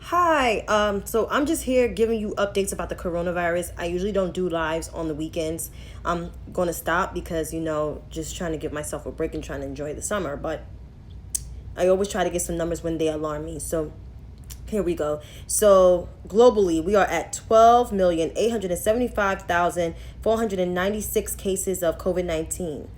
Hi, so I'm just here giving you updates about the coronavirus. I usually don't do lives on the weekends. I'm going to stop because, just trying to give myself a break and trying to enjoy the summer. But I always try to get some numbers when they alarm me. So here we go. So globally, we are at 12,875,496 cases of COVID-19.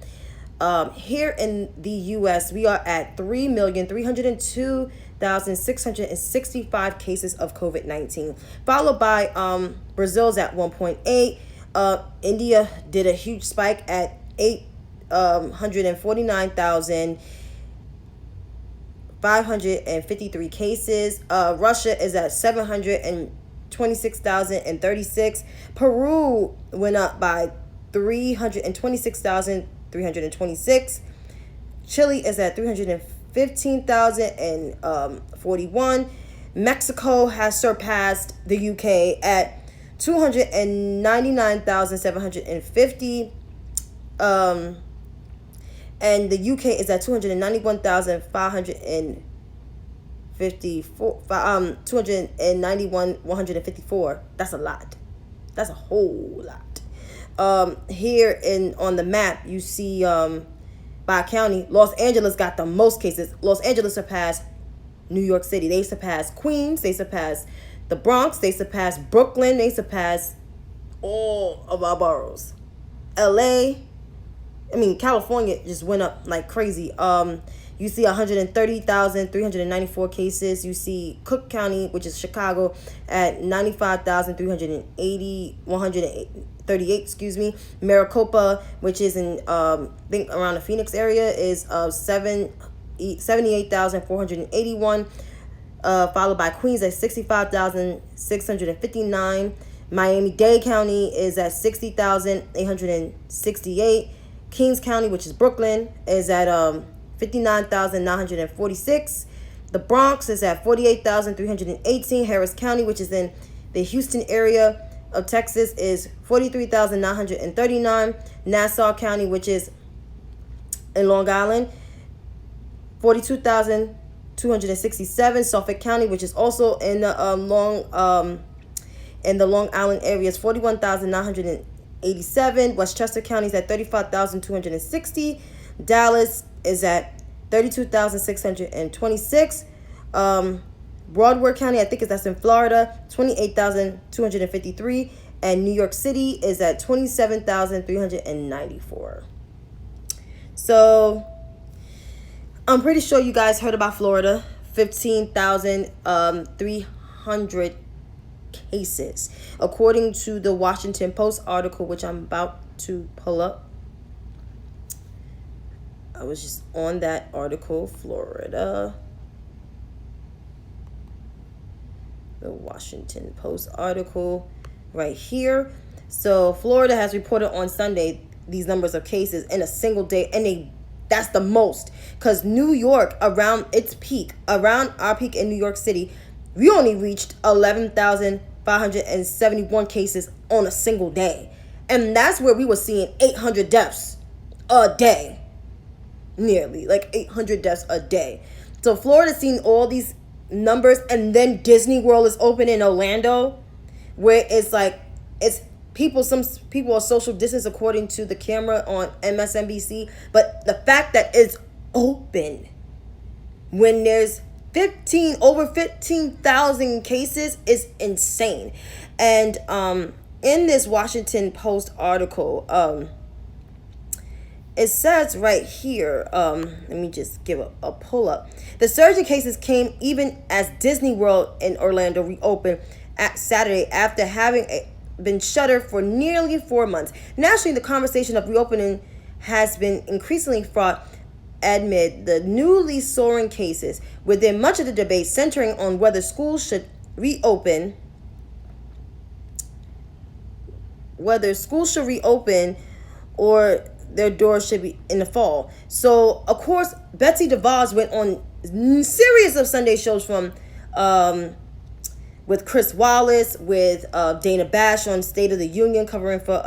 Here in the U.S., we are at 3,302,665 cases of COVID-19, followed by Brazil's at 1.8. India did a huge spike at 849,553 cases. Russia is at 726,036. Peru went up by 326,326. Chile is at 315,041. Mexico has surpassed the UK at 299,750. And the UK is at 291,554. 154. That's a lot. That's a whole lot. Here on the map, you see by county, Los Angeles got the most cases. Los Angeles surpassed New York City. They surpassed Queens. They surpassed the Bronx. They surpassed Brooklyn. They surpassed all of our boroughs. California just went up like crazy. You see 130,394 cases. You see Cook County, which is Chicago, at 138, excuse me. Maricopa, which is in I think around the Phoenix area, is 78,481. Followed by Queens at 65,659. Miami-Dade County is at 60,868. Kings County, which is Brooklyn, is at 59,946. The Bronx is at 48,318. Harris County, which is in the Houston area of Texas, is 43,939. Nassau County, which is in Long Island, 42,267. Suffolk County, which is also in the Long Island area, is 41,987. Westchester County is at 35,260. Dallas is at 32,626. Broward County, I think that's in Florida, 28,253. And New York City is at 27,394. So I'm pretty sure you guys heard about Florida. 15,300 cases, according to the Washington Post article, which I'm about to pull up. I was just on that article, Florida. The Washington Post article right here. So Florida has reported on Sunday these numbers of cases in a single day, and that's the most, because New York, around its peak, around our peak in New York City, we only reached 11,571 cases on a single day. And that's where we were seeing 800 deaths a day. Nearly, like 800 deaths a day. So Florida's seen all these numbers, and then Disney World is open in Orlando, where it's some people are social distance according to the camera on MSNBC. But the fact that it's open when there's over 15,000 cases is insane. And in this Washington Post article, it says right here, let me just give a pull up. The surge in cases came even as Disney World in Orlando reopened at Saturday after having been shuttered for nearly 4 months. Nationally, the conversation of reopening has been increasingly fraught amid the newly soaring cases, with much of the debate centering on whether schools should reopen, or their doors should be in the fall. So, of course, Betsy DeVos went on series of Sunday shows from with Chris Wallace, with Dana Bash on State of the Union, covering for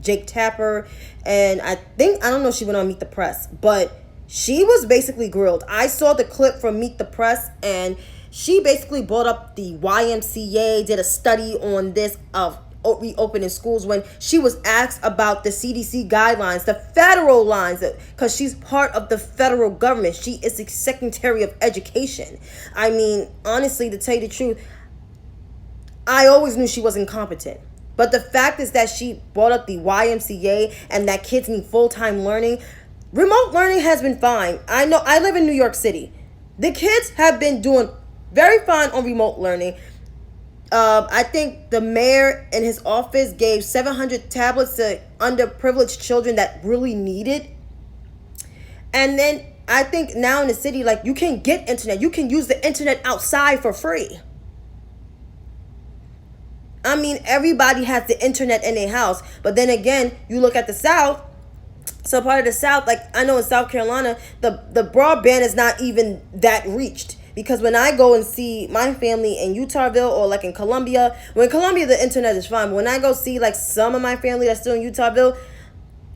Jake Tapper. And I don't know if she went on Meet the Press, but she was basically grilled. I saw the clip from Meet the Press, and She basically brought up the YMCA, did a study on this of reopening schools when she was asked about the CDC guidelines, the federal lines, because she's part of the federal government. She is the Secretary of Education. I mean, honestly, to tell you the truth, I always knew she was incompetent. But the fact is that she brought up the YMCA and that kids need full-time learning. Remote learning has been fine. I know, I live in New York City. The kids have been doing very fine on remote learning. I think the mayor in his office gave 700 tablets to underprivileged children that really need it. And then I think now in the city, like, you can get internet. You can use the internet outside for free. I mean, everybody has the internet in their house. But then again, you look at the South. So part of the South, like I know in South Carolina, the broadband is not even that reached. Because when I go and see my family in Utahville or like in Columbia, when Columbia the internet is fine. But when I go see like some of my family that's still in Utahville,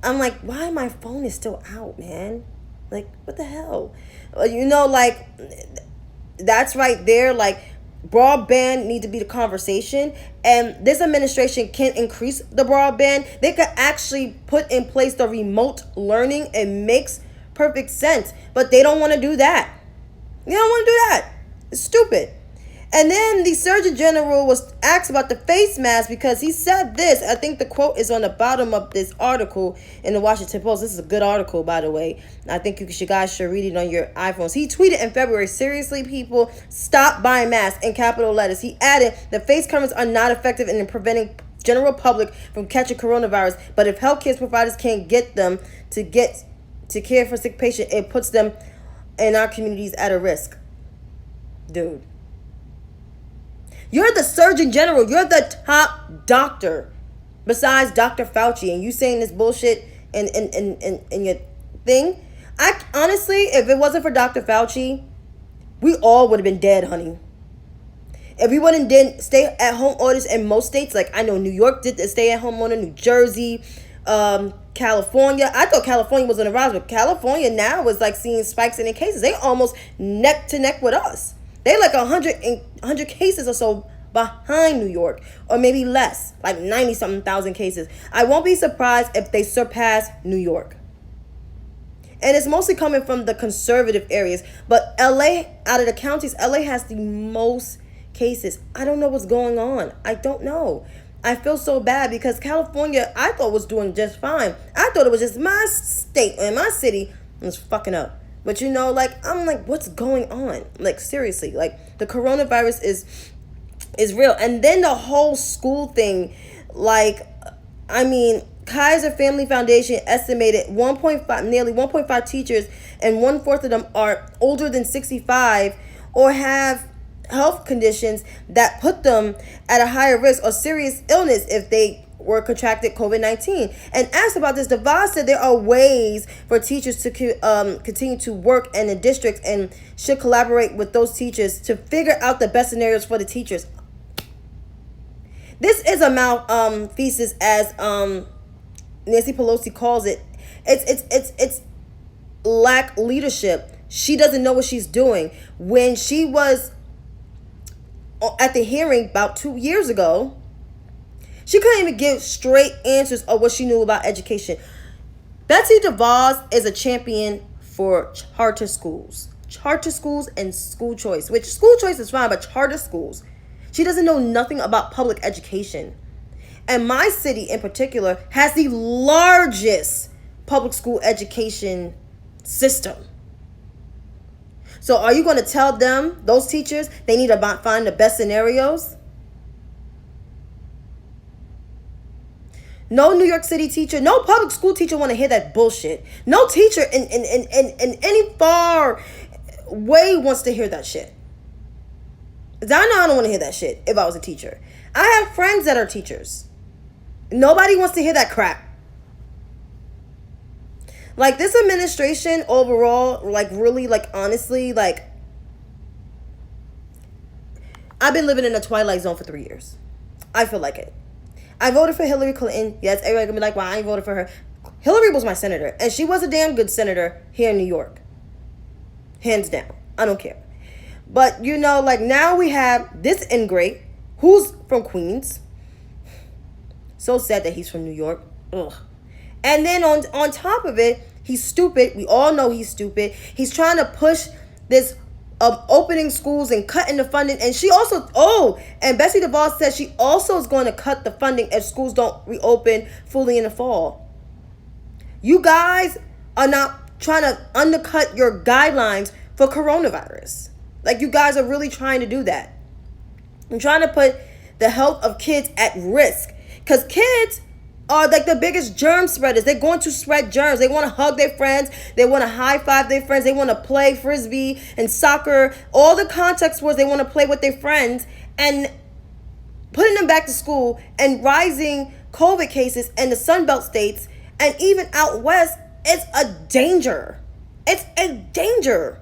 I'm like, why my phone is still out, man? Like, what the hell? You know, like, that's right there. Like, broadband need to be the conversation, and this administration can increase the broadband. They could actually put in place the remote learning. It makes perfect sense, but they don't want to do that. You don't want to do that. It's stupid. And then the Surgeon General was asked about the face mask because he said this. I think the quote is on the bottom of this article in the Washington Post. This is a good article, by the way. I think you guys should read it on your iPhones. He tweeted in February, seriously, people, stop buying masks in capital letters. He added, the face coverings are not effective in preventing general public from catching coronavirus. But if healthcare providers can't get them to care for sick patients, it puts them in our communities at a risk. Dude. You're the Surgeon General. You're the top doctor besides Dr. Fauci. And you saying this bullshit in your thing. I honestly, if it wasn't for Dr. Fauci, we all would have been dead, honey. If we wouldn't did stay at home orders in most states, like I know New York did the stay at home order, New Jersey, California. I thought California was on the rise, but California now is like seeing spikes in their cases. They almost neck to neck with us. They like 100 cases or so behind New York, or maybe less, like 90-something thousand cases. I won't be surprised if they surpass New York. And it's mostly coming from the conservative areas. But LA, out of the counties, LA has the most cases. I don't know what's going on. I don't know. I feel so bad because California, I thought was doing just fine. I thought it was just my state and my city was fucking up. But you know, like, I'm like, what's going on? Like, seriously, like, the coronavirus is real. And then the whole school thing, like, I mean, Kaiser Family Foundation estimated nearly 1.5 teachers, and 1/4 of them are older than 65 or have health conditions that put them at a higher risk or serious illness if they were contracted COVID-19. And asked about this, DeVos said there are ways for teachers to continue to work in the districts and should collaborate with those teachers to figure out the best scenarios for the teachers. This is a malfeasance, as Nancy Pelosi calls it. It's lack leadership. She doesn't know what she's doing. When she was at the hearing about 2 years ago, she couldn't even give straight answers of what she knew about education. Betsy DeVos is a champion for charter schools. Charter schools and school choice, which school choice is fine, but charter schools. She doesn't know nothing about public education. And my city in particular has the largest public school education system. So are you going to tell them, those teachers, they need to find the best scenarios? No New York City teacher, no public school teacher want to hear that bullshit. No teacher in any far way wants to hear that shit. I know I don't want to hear that shit if I was a teacher. I have friends that are teachers. Nobody wants to hear that crap. Like, this administration overall, like, really, like, honestly, like, I've been living in a twilight zone for 3 years. I feel like it. I voted for Hillary Clinton. Yes, everybody gonna be like, well, I ain't voted for her. Hillary was my senator, and she was a damn good senator here in New York. Hands down. I don't care. But like now we have this ingrate who's from Queens. So sad that he's from New York. Ugh. And then on top of it, he's stupid. We all know he's stupid. He's trying to push this opening schools and cutting the funding. And she also, and Betsy DeVos said she also is going to cut the funding if schools don't reopen fully in the fall. You guys are not trying to undercut your guidelines for coronavirus. Like, you guys are really trying to do that. I'm trying to put the health of kids at risk. Because kids are like the biggest germ spreaders. They're going to spread germs. They want to hug their friends. They want to high five their friends. They want to play frisbee and soccer. All the contact sports, they want to play with their friends. And putting them back to school and rising COVID cases in the Sunbelt states and even out west, it's a danger. It's a danger.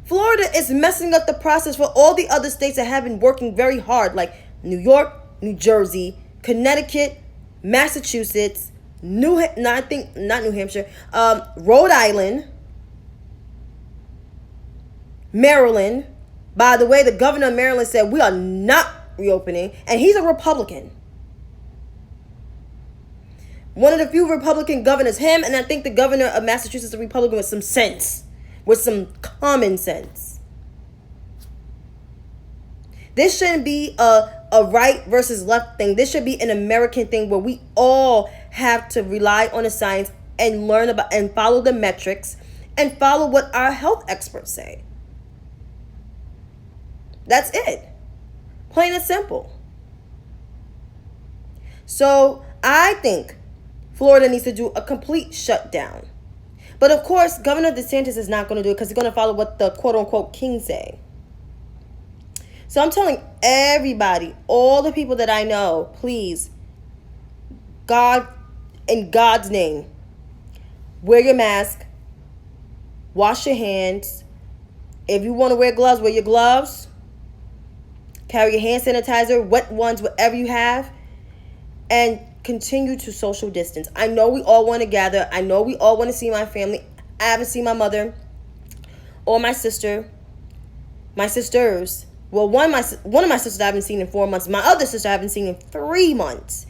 Florida is messing up the process for all the other states that have been working very hard, like New York, New Jersey, Connecticut, Massachusetts, not New Hampshire, Rhode Island, Maryland. By the way, the governor of Maryland said we are not reopening, and he's a Republican. One of the few Republican governors, him, and I think the governor of Massachusetts is a Republican with some sense, with some common sense. This shouldn't be a right versus left thing. This should be an American thing where we all have to rely on the science and learn about and follow the metrics and follow what our health experts say. That's it. Plain and simple. So I think Florida needs to do a complete shutdown. But of course, Governor DeSantis is not going to do it because he's going to follow what the quote-unquote kings say. So I'm telling everybody, all the people that I know, please, God, in God's name, wear your mask, wash your hands. If you want to wear gloves, wear your gloves. Carry your hand sanitizer, wet ones, whatever you have. And continue to social distance. I know we all want to gather. I know we all want to see my family. I haven't seen my mother or my sister. My sisters. Well, one of my sisters I haven't seen in 4 months. My other sister I haven't seen in 3 months.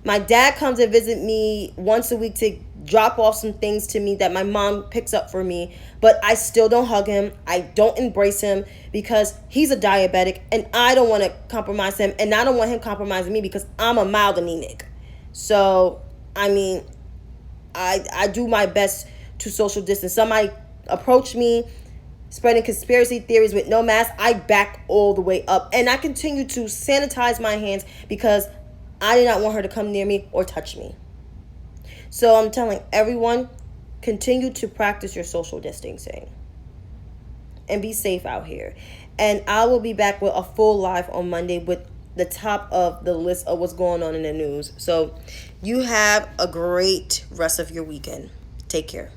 My dad comes and visit me once a week to drop off some things to me that my mom picks up for me. But I still don't hug him. I don't embrace him because he's a diabetic and I don't want to compromise him. And I don't want him compromising me because I'm a mild anemic. So, I mean, I do my best to social distance. Somebody approached me spreading conspiracy theories with no mask. I back all the way up. And I continue to sanitize my hands because I did not want her to come near me or touch me. So I'm telling everyone, continue to practice your social distancing. And be safe out here. And I will be back with a full live on Monday with the top of the list of what's going on in the news. So you have a great rest of your weekend. Take care.